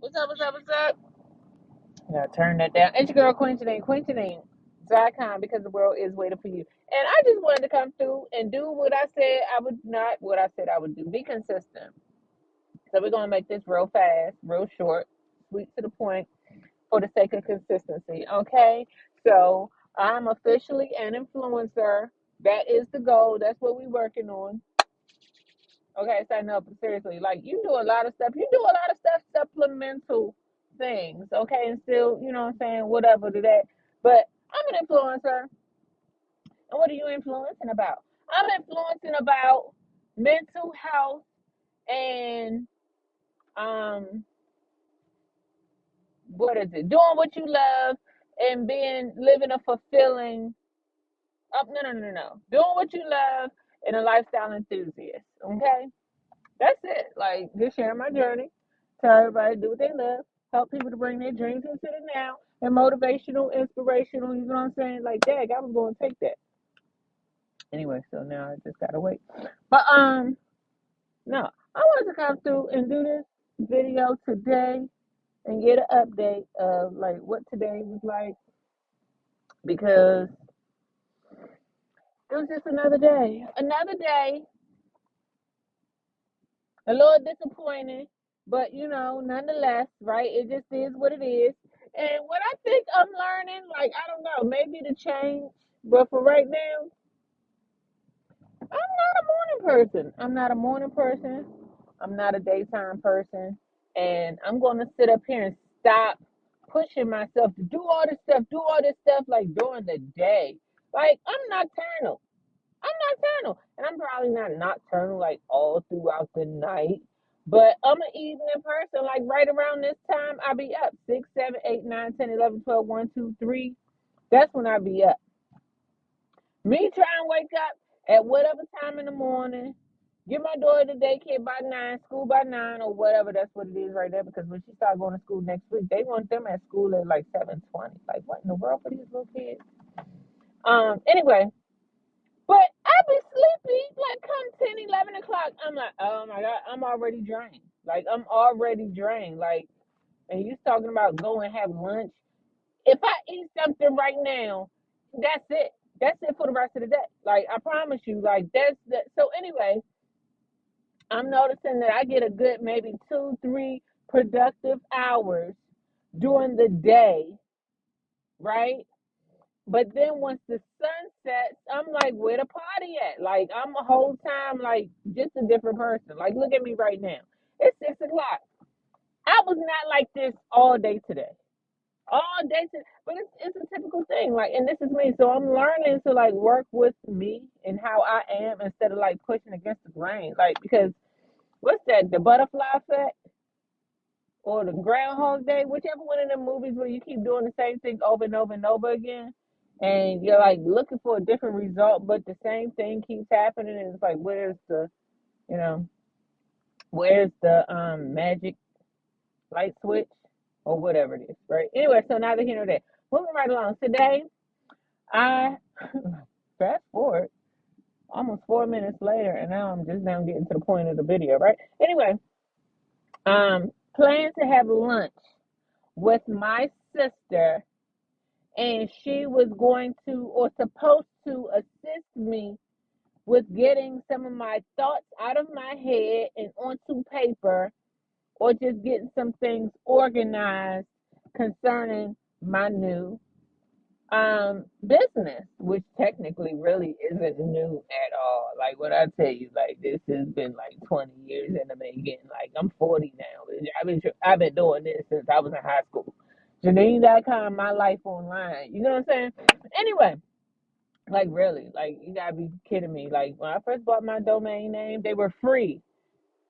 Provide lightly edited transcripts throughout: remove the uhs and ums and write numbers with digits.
What's up? What's up? What's up? Gotta turn that down. It's your girl QueenJeneene. QueenJeneene.com because the world is waiting for you. And I just wanted to come through and do what I said I would not, what I said I would do. Be consistent. So we're gonna make this real fast, real short, sweet to the point for the sake of consistency. Okay. So I'm officially an influencer. That is the goal. That's what we're working on. Okay, so no, but seriously, like you do a lot of stuff. You do a lot of stuff, supplemental things. Okay, and still, you know what I'm saying, whatever to that. But I'm an influencer. And what are you influencing about? I'm influencing about mental health and um what is it? Doing what you love and being living a fulfilling no. Doing what you love and a lifestyle enthusiast. Okay? That's it. Like, just sharing my journey. Tell everybody to do what they love. Help people to bring their dreams into the now. And motivational, inspirational. You know what I'm saying? Like, dang, I was going to take that. Anyway, so now I just got to wait. But, no. I wanted to come through and do this video today and get an update of, like, what today was like. Because it was just another day. Another day. A little disappointing, but nonetheless, right? It just is what it is. And what I think I'm learning, like, I don't know, maybe to change, but for right now, I'm not a morning person. I'm not a morning person. I'm not a daytime person. And I'm going to sit up here and stop pushing myself to do all this stuff like during the day. Like, I'm nocturnal. I'm nocturnal. And I'm probably not nocturnal like all throughout the night. But I'm an evening person. Like right around this time, I be up 6, 7, 8, 9, 10, 11, 12, 1, 2, 3. That's when I be up. Me trying to wake up at whatever time in the morning, get my daughter to daycare by 9, school by 9, or whatever. That's what it is right there. Because when she start going to school next week, they want them at school at like 7:20. Like, what in the world for these little kids? Anyway, but I be sleepy like come 10, 11 o'clock. I'm like, oh my God, I'm already drained. Like, I'm already drained. Like, and you talking about go and have lunch. If I eat something right now, that's it. That's it for the rest of the day. Like, I promise you, like, that's the. So, anyway, I'm noticing that I get a good maybe 2, 3 productive hours during the day, right? But then once the sun sets, I'm like, where the party at? Like, I'm a whole time like just a different person. Like, look at me right now. It's 6 o'clock. I was not like this all day today. All day today. But it's a typical thing. Like, and this is me. So I'm learning to like work with me and how I am instead of like pushing against the grain. Like, because what's that? The butterfly effect or the Groundhog Day, whichever one of them movies where you keep doing the same thing over and over and over again, and you're like looking for a different result, but the same thing keeps happening, and it's like, you know, where's the magic light switch or whatever it is, right? Anyway, so neither here nor there. Moving right along. Today, I fast forward almost 4 minutes later, and now I'm just now getting to the point of the video, right? Anyway, plan to have lunch with my sister, and she was going to or supposed to assist me with getting some of my thoughts out of my head and onto paper, or just getting some things organized concerning my new business, which technically really isn't new at all. Like, what I tell you, like, this has been like 20 years in the making. Like, I'm 40 now. I've been doing this since I was in high school. Jeneene.com, my life online. You know what I'm saying? Anyway, like, really, like, you gotta be kidding me. Like, when I first bought my domain name, they were free.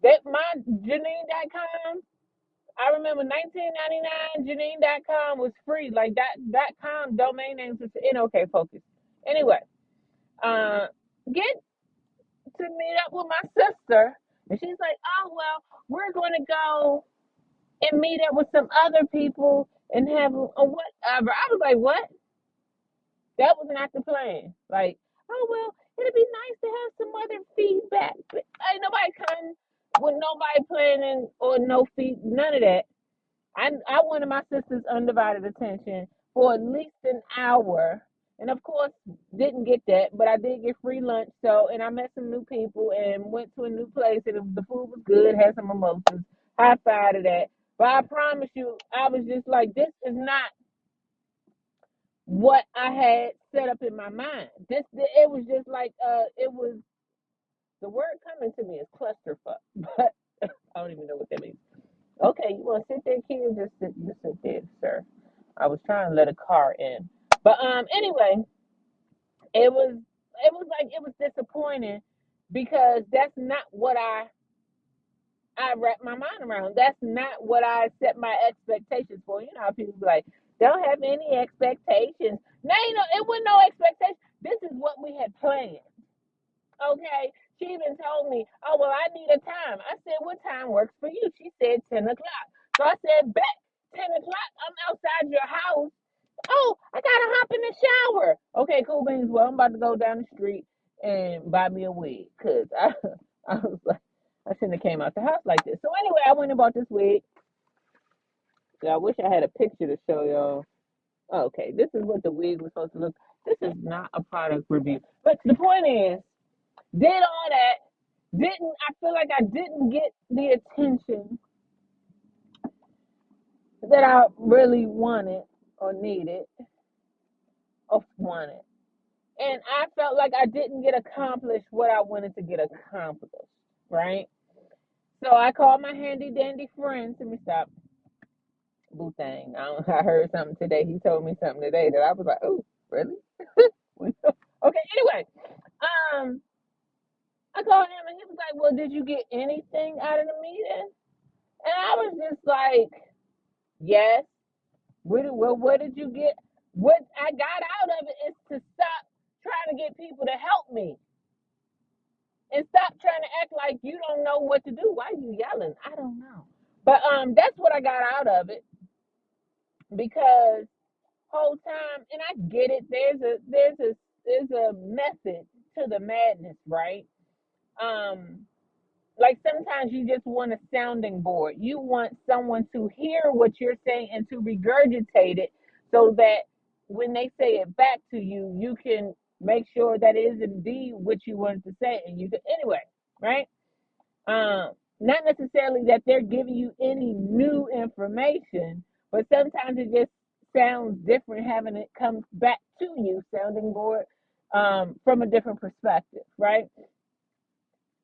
My Jeneene.com, I remember 1999, Jeneene.com was free. Like, .com domain names was in. Okay, focus. Anyway, uh, get to meet up with my sister, and she's like, "Oh well, we're going to go and meet up with some other people and have a whatever." I was like, "What?" That was not the plan. Like, oh well, it'd be nice to have some other feedback. But ain't nobody come with nobody planning or no feed, none of that. I wanted my sister's undivided attention for at least an hour. And of course, didn't get that, but I did get free lunch. So, and I met some new people and went to a new place, and the food was good. Had some mimosas. High five to that. But I promise you, I was just like, this is not what I had set up in my mind. It was just like, it was the word coming to me is clusterfuck, but I don't even know what that means. Okay, you want to sit there, kid? Just sit there, sir. I was trying to let a car in, but anyway, it was it was disappointing because that's not what I wrap my mind around. That's not what I set my expectations for. You know how people be like, don't have any expectations. No, you know, it wasn't no expectation. This is what we had planned. Okay. She even told me, oh, well, I need a time. I said, what time works for you? She said 10 o'clock. So I said, bet 10 o'clock, I'm outside your house. Oh, I got to hop in the shower. Okay, cool beans. Well, I'm about to go down the street and buy me a wig because I was like, I shouldn't have came out the house like this. So anyway, I went and bought this wig. I wish I had a picture to show y'all. Okay, this is what the wig was supposed to look. This is not a product review. But the point is, did all that, didn't I feel like I didn't get the attention that I really wanted or needed or wanted. And I felt like I didn't get accomplished what I wanted to get accomplished, right? So I called my handy dandy friends. Let me stop. Boo thing. I heard something today. He told me something today that I was like, oh, really? Okay, anyway. Um, I called him and he was like, well, did you get anything out of the meeting? And I was just like, yes. What did you get? What I got out of it is to stop trying to get people to help me and stop trying to act like you don't know what to do. Why are you yelling? I don't know. But that's what I got out of it because whole time, and I get it. There's a method to the madness, right? Um, like sometimes you just want a sounding board. You want someone to hear what you're saying and to regurgitate it so that when they say it back to you, you can make sure that it is indeed what you wanted to say. And you can, anyway, right? Not necessarily that they're giving you any new information, but sometimes it just sounds different having it come back to you, sounding board, from a different perspective, right?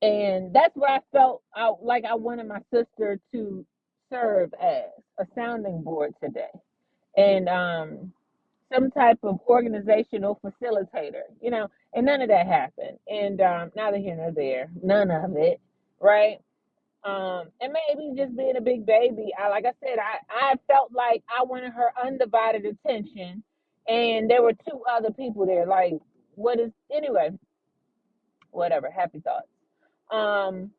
And that's what I felt like I wanted my sister to serve as a sounding board today, and some type of organizational facilitator, you know. And none of that happened, and neither here nor there, none of it, right? And maybe just being a big baby, like I said, I felt like I wanted her undivided attention, and there were two other people there. Like, what is anyway? Whatever. Happy thoughts. Um,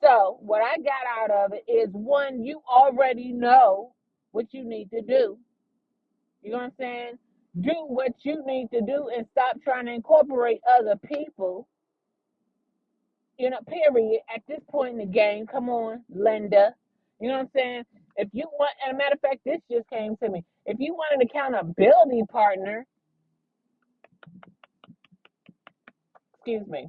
So what I got out of it is one, you already know what you need to do. You know what I'm saying? Do what you need to do and stop trying to incorporate other people. You know, period. At this point in the game, come on, Linda. You know what I'm saying? If you want, and a matter of fact, this just came to me. If you want an accountability partner, excuse me,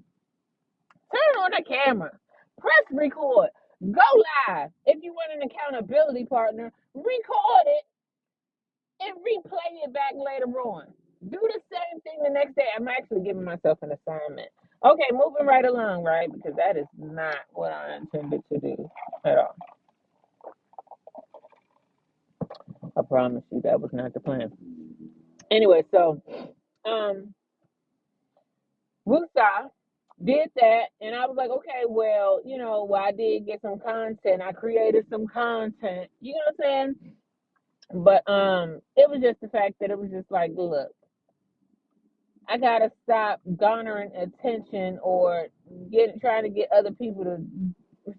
turn on the camera, press record, go live. If you want an accountability partner, record it and replay it back later on. Do the same thing the next day. I'm actually giving myself an assignment. Okay, moving right along, right? Because that is not what I intended to do at all. I promise you that was not the plan. Anyway, so um Wusa did that and I was like, okay, well, you know, well, I did get some content. I created some content. You know what I'm saying? But it was just the fact that it was just like, look, I gotta stop garnering attention or trying to get other people to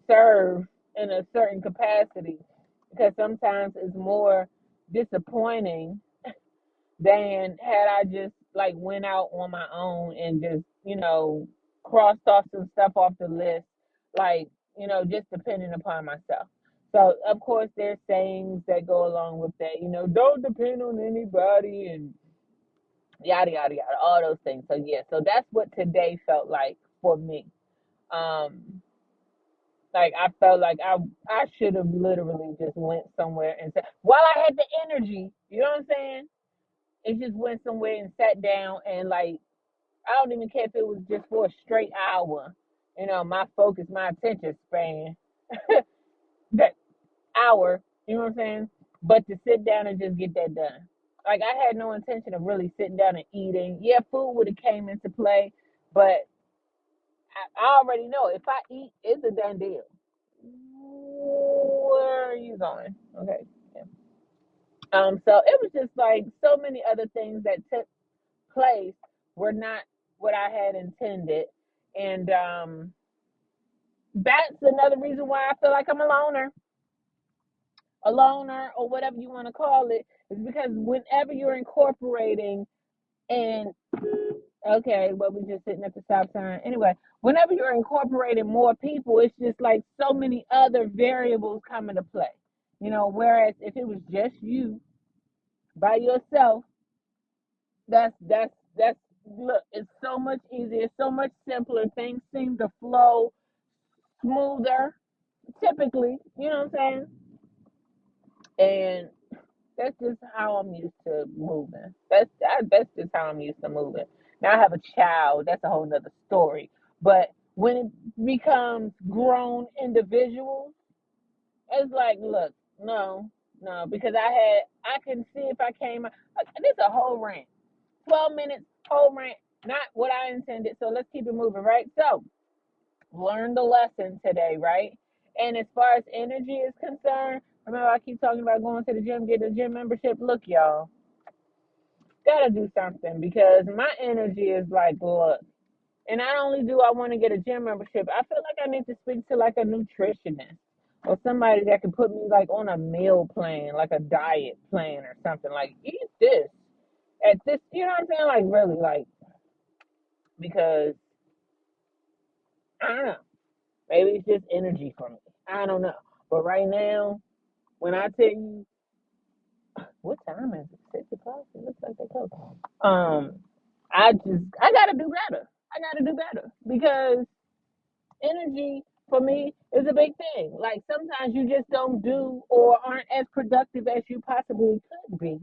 serve in a certain capacity because sometimes it's more disappointing than had I just like went out on my own and just, you know, crossed off some stuff off the list, like, you know, just depending upon myself. So of course there's sayings that go along with that, don't depend on anybody and yada yada yada, all those things. So yeah, so that's what today felt like for me. Um, like I felt like I should have literally just went somewhere and said, while I had the energy, you know what I'm saying? It just went somewhere and sat down and like I don't even care if it was just for a straight hour. My focus, my attention span, that hour, you know what I'm saying? But to sit down and just get that done. Like I had no intention of really sitting down and eating. Yeah, food would have came into play, but I already know if I eat, it's a done deal. Where are you going? Okay. Yeah. So it was just like so many other things that took place were not what I had intended. And that's another reason why I feel like I'm a loner, or whatever you want to call it, is because whenever you're incorporating and okay, well, we just sitting at the stop sign. Anyway, whenever you're incorporating more people, it's just like so many other variables come into play. Whereas if it was just you by yourself, that's look, it's so much easier, so much simpler. Things seem to flow smoother, typically. You know what I'm saying? And that's just how I'm used to moving. That's just how I'm used to moving. Now I have a child. That's a whole nother story. But when it becomes grown individuals, it's like, look, no, no, because I can see if I came. This is a whole rant. 12 minutes, whole rant. Not what I intended. So let's keep it moving, right? So learn the lesson today, right? And as far as energy is concerned, remember I keep talking about going to the gym, getting a gym membership. Look, y'all, gotta do something because my energy is like, look, and not only do I want to get a gym membership, I feel like I need to speak to like a nutritionist or somebody that can put me like on a meal plan, like a diet plan or something. Like eat this at this, you know what I'm saying? Like really, like because I don't know, maybe it's just energy for me. I don't know, but right now, when I tell you what time is it? 6 o'clock. It looks like they close. Um, I gotta do better. I gotta do better because energy for me is a big thing. Like sometimes you just don't do or aren't as productive as you possibly could be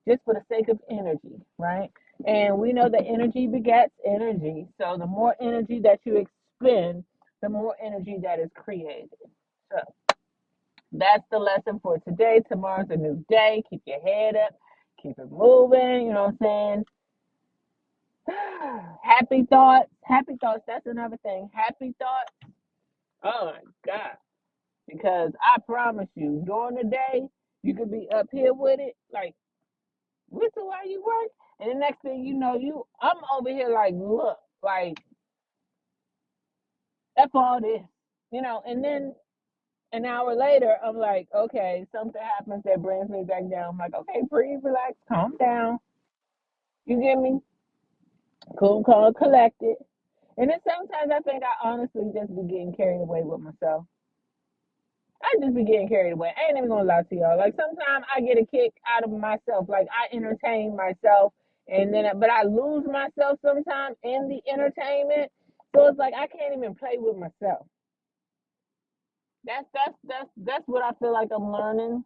just for the sake of energy, right? And we know that energy begets energy. So the more energy that you expend, the more energy that is created. So that's the lesson for today. Tomorrow's a new day. Keep your head up, keep it moving. You know what I'm saying? Happy thoughts. Happy thoughts. That's another thing. Happy thoughts. Oh my God. Because I promise you, during the day, you could be up here with it, like, whistle while you work. And the next thing you know, I'm over here like, look, like, F all this, and then an hour later, I'm like, okay, something happens that brings me back down. I'm like, okay, breathe, relax, calm down. You get me? Cool, calm, collected. And then sometimes I think I honestly just be getting carried away with myself. I just be getting carried away. I ain't even gonna lie to y'all. Like sometimes I get a kick out of myself. Like I entertain myself, and but I lose myself sometimes in the entertainment. So it's like I can't even play with myself. That's what I feel like I'm learning.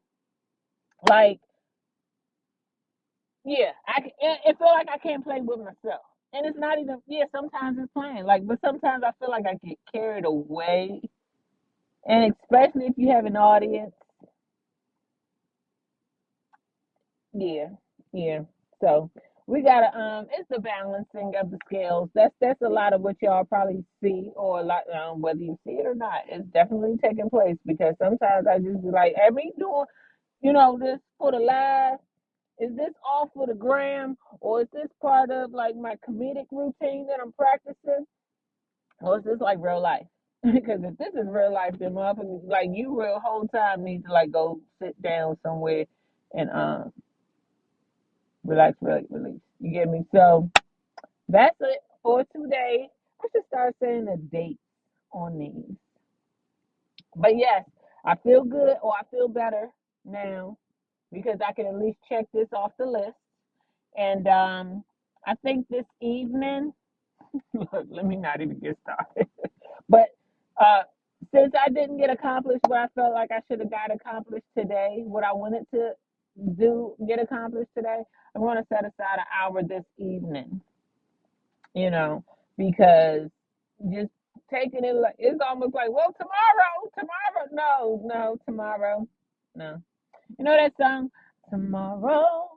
Like yeah, it feel like I can't play with myself. And it's not even, yeah, sometimes it's playing. Like, but sometimes I feel like I get carried away. And especially if you have an audience. Yeah, yeah. So we gotta it's the balancing of the scales. That's a lot of what y'all probably see or a lot whether you see it or not. It's definitely taking place because sometimes I just be like, am I doing, this for the live? Is this all for the gram, or is this part of like my comedic routine that I'm practicing, or is this like real life? Because if this is real life, then motherfuckers like you real whole time need to like go sit down somewhere and relax, release. You get me? So that's it for today. I should start saying a date on these. But yes, I feel good or I feel better now because I can at least check this off the list. And I think this evening, look, let me not even get started. But uh, since I didn't get accomplished what I felt like I should have got accomplished today, what I wanted to get accomplished today, I'm going to set aside an hour this evening, you know, because just taking it like it's almost like, well, tomorrow, no, tomorrow, no. You know that song, tomorrow.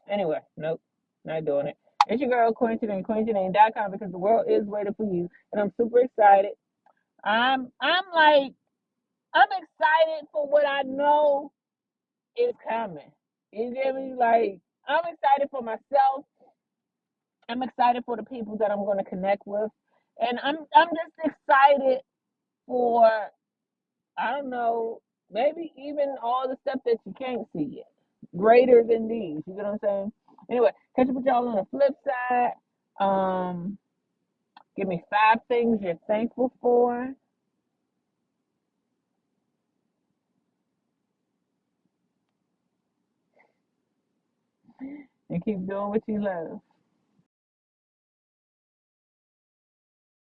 Anyway, nope, not doing it. It's your girl QueenJeneene, QueenJeneene.com because the world is waiting for you, and I'm super excited. I'm like I'm excited for what I know is coming. You get me? Like I'm excited for myself. I'm excited for the people that I'm going to connect with, and I'm just excited for I don't know maybe even all the stuff that you can't see yet, greater than these. You get what I'm saying? Anyway, catch up with y'all on the flip side. Um, Give me 5 things you're thankful for, and keep doing what you love.